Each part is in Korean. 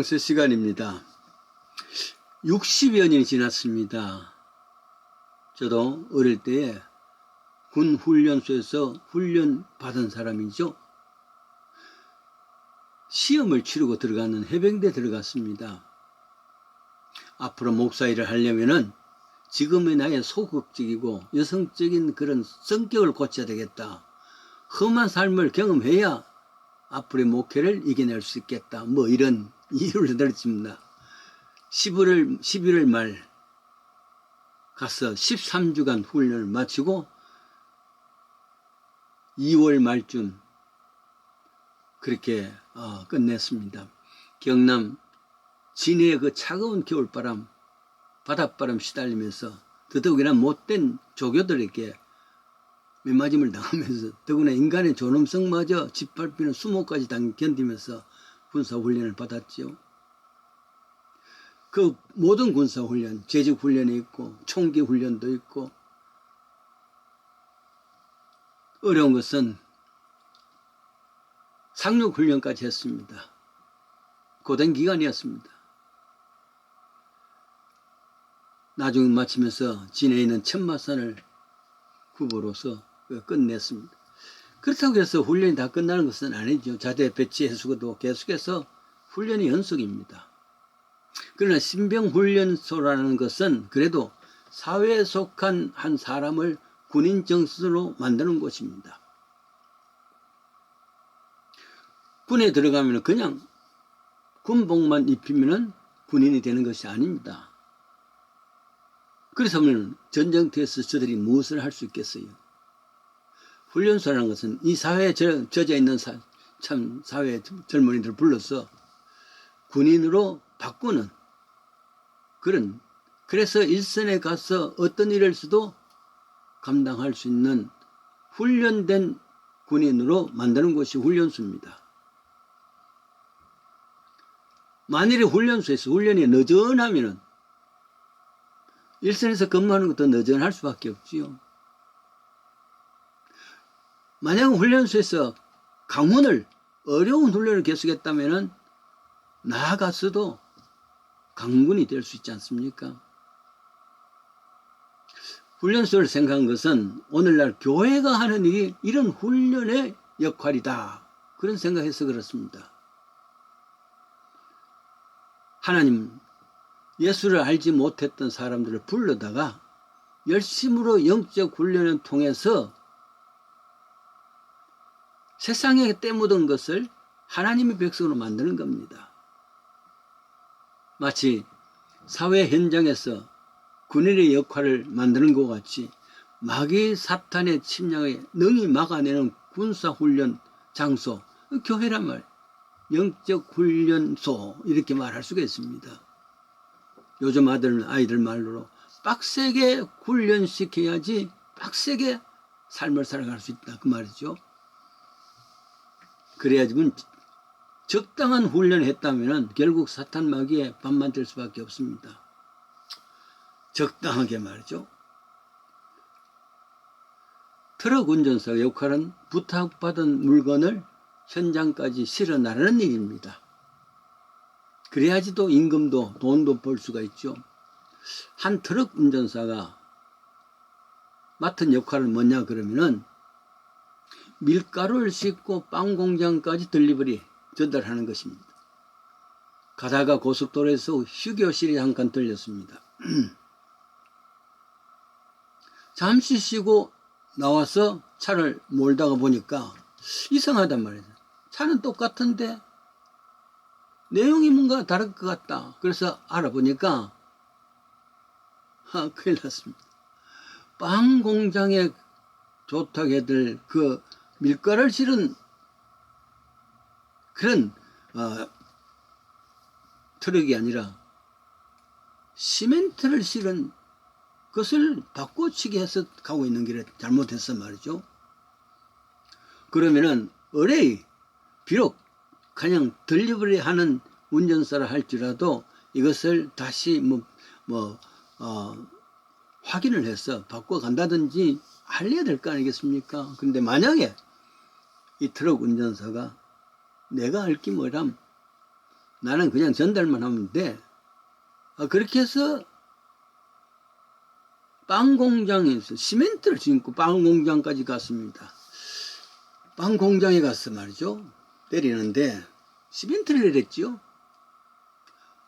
강세 시간입니다. 60여 년이 지났습니다. 저도 어릴 때에 군 훈련소에서 훈련 받은 사람이죠. 시험을 치르고 들어가는 해병대 들어갔습니다. 앞으로 목사 일을 하려면은 지금의 나의 소극적이고 여성적인 그런 성격을 고쳐야 되겠다. 험한 삶을 경험해야 앞으로의 목회를 이겨낼 수 있겠다. 뭐 이런 이유를 들었습니다. 11월 말 가서 13주간 훈련을 마치고 2월 말쯤 그렇게 끝냈습니다. 경남 진해의 그 차가운 겨울바람, 바닷바람 시달리면서 더더욱이나 못된 조교들에게 매맞음을 당하면서 더구나 인간의 존엄성마저 짓밟히는 수모까지 견디면서 군사훈련을 받았죠. 그 모든 군사훈련, 재직훈련이 있고 총기훈련도 있고 어려운 것은 상륙훈련까지 했습니다. 고된 기간이었습니다. 나중에 마치면서 진해에 있는 천마산을 후보로서 끝냈습니다. 그렇다고 해서 훈련이 다 끝나는 것은 아니죠. 자대 배치해수도 계속해서 훈련이 연속입니다. 그러나 신병훈련소라는 것은 그래도 사회에 속한 한 사람을 군인 정신으로 만드는 곳입니다. 군에 들어가면 그냥 군복만 입히면 군인이 되는 것이 아닙니다. 그래서 전쟁터에서 저들이 무엇을 할 수 있겠어요? 훈련소라는 것은 이 사회에 젖어 있는 참 사회 젊은이들을 불러서 군인으로 바꾸는 그래서 일선에 가서 어떤 일을 해도 감당할 수 있는 훈련된 군인으로 만드는 것이 훈련소입니다. 만일에 훈련소에서 훈련이 느슨하면 일선에서 근무하는 것도 느슨할 수밖에 없지요. 만약 훈련소에서 어려운 훈련을 계속했다면 나아가서도 강군이 될 수 있지 않습니까? 훈련소를 생각한 것은 오늘날 교회가 하는 일이 이런 훈련의 역할이다. 그런 생각해서 그렇습니다. 하나님, 예수를 알지 못했던 사람들을 불러다가 열심으로 영적 훈련을 통해서 세상에 때묻은 것을 하나님의 백성으로 만드는 겁니다. 마치 사회 현장에서 군인의 역할을 만드는 것 같이 마귀 사탄의 침략에 능히 막아내는 군사훈련 장소, 교회란 말, 영적훈련소 이렇게 말할 수가 있습니다. 요즘 아이들 말로 빡세게 훈련시켜야지 빡세게 삶을 살아갈 수 있다 그 말이죠. 그래야지만 적당한 훈련을 했다면 결국 사탄 마귀의 밥만 될 수밖에 없습니다. 적당하게 말이죠. 트럭 운전사의 역할은 부탁받은 물건을 현장까지 실어 나르는 일입니다. 그래야지 또 임금도 돈도 벌 수가 있죠. 한 트럭 운전사가 맡은 역할은 뭐냐 그러면은 밀가루를 싣고 빵 공장까지 딜리버리 전달하는 것입니다. 가다가 고속도로에서 휴게실에 잠깐 들렸습니다. 잠시 쉬고 나와서 차를 몰다가 보니까 이상하단 말이에요. 차는 똑같은데 내용이 뭔가 다를 것 같다. 그래서 알아보니까 큰일 났습니다. 빵 공장에 조탁해들 그 밀가루를 실은 그런 트럭이 아니라 시멘트를 실은 그것을 바꿔치기 해서 가고 있는 길에 잘못했어 말이죠. 그러면은 비록 그냥 딜리버리 하는 운전사를 할지라도 이것을 다시 확인을 해서 바꿔간다든지 알려야 될 거 아니겠습니까? 그런데 만약에 이 트럭 운전사가 내가 알기 뭐람 나는 그냥 전달만 하면 돼. 그렇게 해서 빵 공장에서 시멘트를 짓고 빵 공장까지 갔습니다. 빵 공장에 가서 말이죠. 때리는데 시멘트를 내렸지요.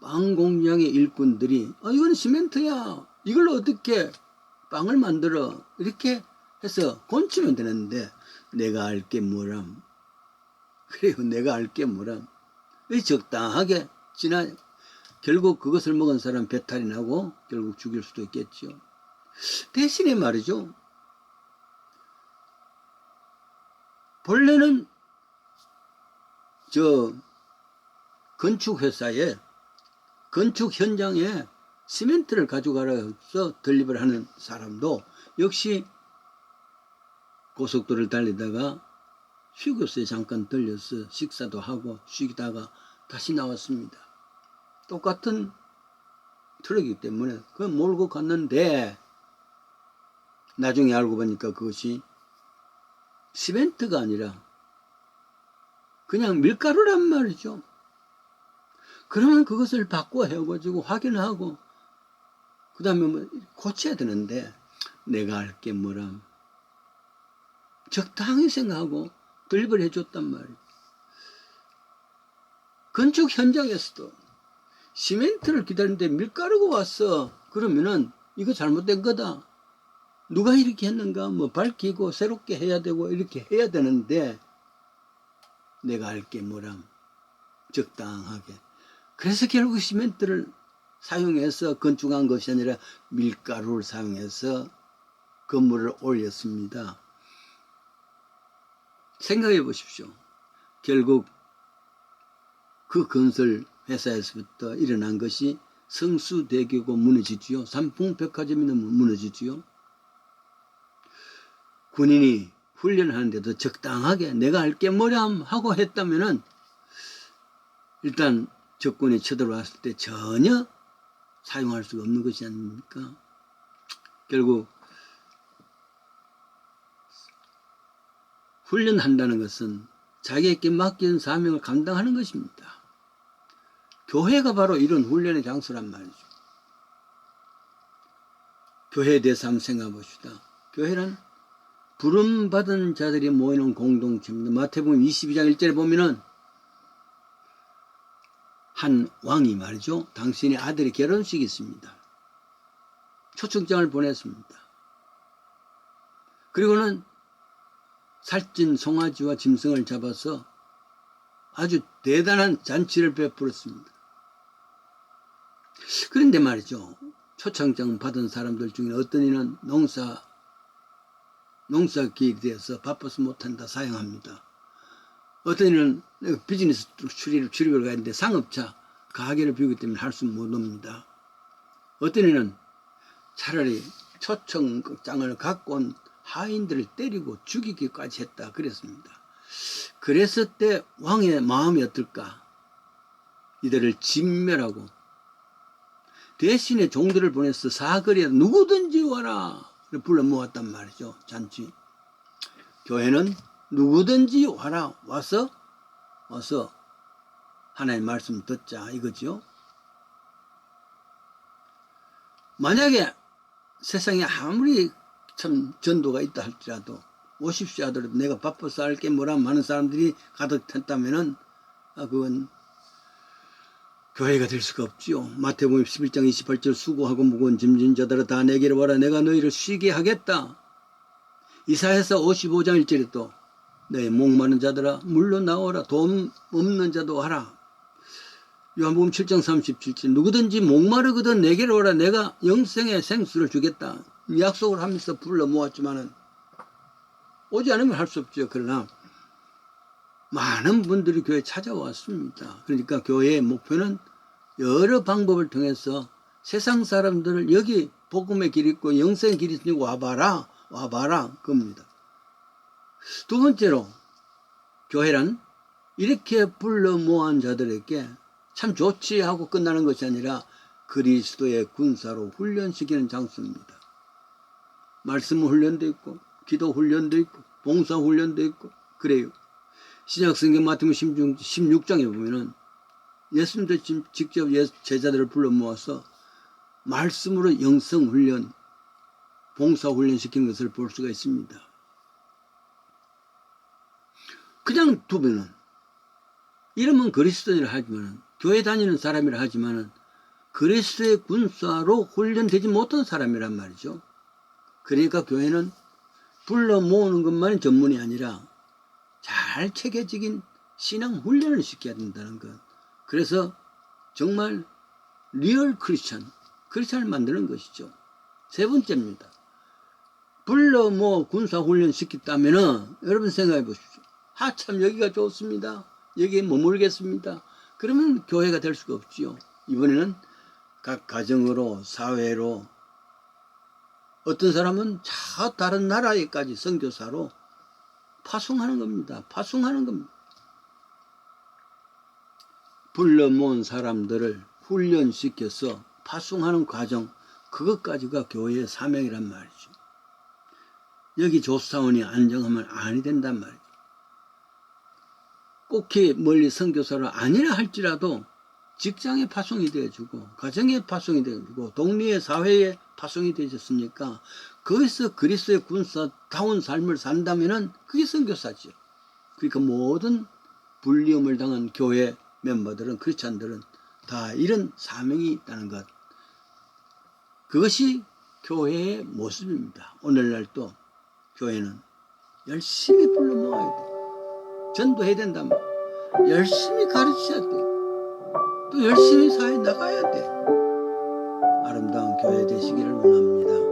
빵 공장의 일꾼들이 이건 시멘트야. 이걸로 어떻게 빵을 만들어. 이렇게 해서 곤치면 되는데 내가 알게 뭐람. 그래요. 내가 알게 뭐람. 적당하게 지나 결국 그것을 먹은 사람 배탈이 나고 결국 죽일 수도 있겠죠. 대신에 말이죠. 본래는 건축회사에 건축 현장에 시멘트를 가져가서 덜립을 하는 사람도 역시 고속도로를 달리다가 휴게소에 잠깐 들려서 식사도 하고 쉬다가 다시 나왔습니다. 똑같은 트럭이기 때문에 그걸 몰고 갔는데 나중에 알고 보니까 그것이 시멘트가 아니라 그냥 밀가루란 말이죠. 그러면 그것을 바꿔 헤어가지고 확인하고 그 다음에 뭐 고쳐야 되는데 내가 알게 뭐람. 적당히 생각하고 덜립을 해줬단 말이에요. 건축 현장에서도 시멘트를 기다리는데 밀가루가 왔어. 그러면은 이거 잘못된 거다. 누가 이렇게 했는가 뭐 밝히고 새롭게 해야 되고 이렇게 해야 되는데 내가 알게 뭐람. 적당하게. 그래서 결국 시멘트를 사용해서 건축한 것이 아니라 밀가루를 사용해서 건물을 올렸습니다. 생각해 보십시오. 결국 그 건설 회사에서부터 일어난 것이 성수대교가 무너지지요. 삼풍백화점이 무너지지요. 군인이 훈련하는데도 적당하게 내가 알게 뭐람 하고 했다면은 일단 적군이 쳐들어왔을 때 전혀 사용할 수가 없는 것이 아닙니까? 결국 훈련한다는 것은 자기에게 맡긴 사명을 감당하는 것입니다. 교회가 바로 이런 훈련의 장소란 말이죠. 교회에 대해서 한번 생각해 봅시다. 교회는 부름받은 자들이 모이는 공동체입니다. 마태복음 22장 1절에 보면은 한 왕이 말이죠. 당신의 아들의 결혼식이 있습니다. 초청장을 보냈습니다. 그리고는 살찐 송아지와 짐승을 잡아서 아주 대단한 잔치를 베풀었습니다. 그런데 말이죠. 초청장 받은 사람들 중에 어떤 이는 농사길에 대해서 바빠서 못한다 사양합니다. 어떤 이는 비즈니스 출입을 가야 하는데 상업차 가게를 비우기 때문에 할 수 못 옵니다. 어떤 이는 차라리 초청장을 갖고 온 하인들을 때리고 죽이기까지 했다 그랬습니다. 그랬을 때 왕의 마음이 어떨까? 이들을 진멸하고 대신에 종들을 보내서 사거리에 누구든지 와라 불러 모았단 말이죠. 잔치. 교회는 누구든지 와라 와서 하나님의 말씀 듣자 이거죠. 만약에 세상에 아무리 참 전도가 있다 할지라도 오십시오 하더라도 내가 바빠서 알게 뭐라 많은 사람들이 가득했다면은 그건 교회가 될 수가 없지요. 마태복음 11장 28절 수고하고 무거운 짐진 자들아 다 내게로 와라 내가 너희를 쉬게 하겠다. 이사야서 55장 1절에 또 너희 목마른 자들아 물로 나오라 돈 없는 자도 와라. 요한복음 7장 37절 누구든지 목마르거든 내게로 오라 내가 영생의 생수를 주겠다. 약속을 하면서 불러 모았지만은 오지 않으면 할 수 없죠. 그러나 많은 분들이 교회에 찾아왔습니다. 그러니까 교회의 목표는 여러 방법을 통해서 세상 사람들을 여기 복음의 길 있고 영생의 길이 있으니 와봐라 겁니다. 두 번째로 교회란 이렇게 불러 모은 자들에게 참 좋지 하고 끝나는 것이 아니라 그리스도의 군사로 훈련시키는 장소입니다. 말씀 훈련도 있고 기도 훈련도 있고 봉사 훈련도 있고 그래요. 신약성경 마태복음 16장에 보면은 예수님도 직접 제자들을 불러 모아서 말씀으로 영성훈련, 봉사훈련 시킨 것을 볼 수가 있습니다. 그냥 두면은 이름은 그리스도인이라 하지만 교회 다니는 사람이라 하지만 그리스도의 군사로 훈련되지 못한 사람이란 말이죠. 그러니까 교회는 불러 모으는 것만이 전문이 아니라 잘 체계적인 신앙 훈련을 시켜야 된다는 것. 그래서 정말 리얼 크리스찬을 만드는 것이죠. 세 번째입니다. 불러 군사 훈련 시켰다면은 여러분 생각해 보십시오. 참 여기가 좋습니다. 여기에 머물겠습니다. 그러면 교회가 될 수가 없지요. 이번에는 각 가정으로 사회로 어떤 사람은 다른 나라에까지 선교사로 파송하는 겁니다. 파송하는 겁니다. 불러 모은 사람들을 훈련시켜서 파송하는 과정, 그것까지가 교회의 사명이란 말이죠. 여기 조사원이 안정하면 아니 된단 말이죠. 꼭히 멀리 선교사로 아니라 할지라도 직장에 파송이 되어주고 가정에 파송이 되어주고 동리의 사회에 파송이 되어졌으니까 거기서 그리스도의 군사다운 삶을 산다면은 그게 선교사죠. 그러니까 모든 불리움을 당한 교회 멤버들은, 크리스찬들은 다 이런 사명이 있다는 것. 그것이 교회의 모습입니다. 오늘날 또 교회는 열심히 불러 모아야 돼. 전도해야 된단 말이야. 열심히 가르쳐야 돼. 또 열심히 사회에 나가야 돼. 아름다운 교회 되시기를 원합니다.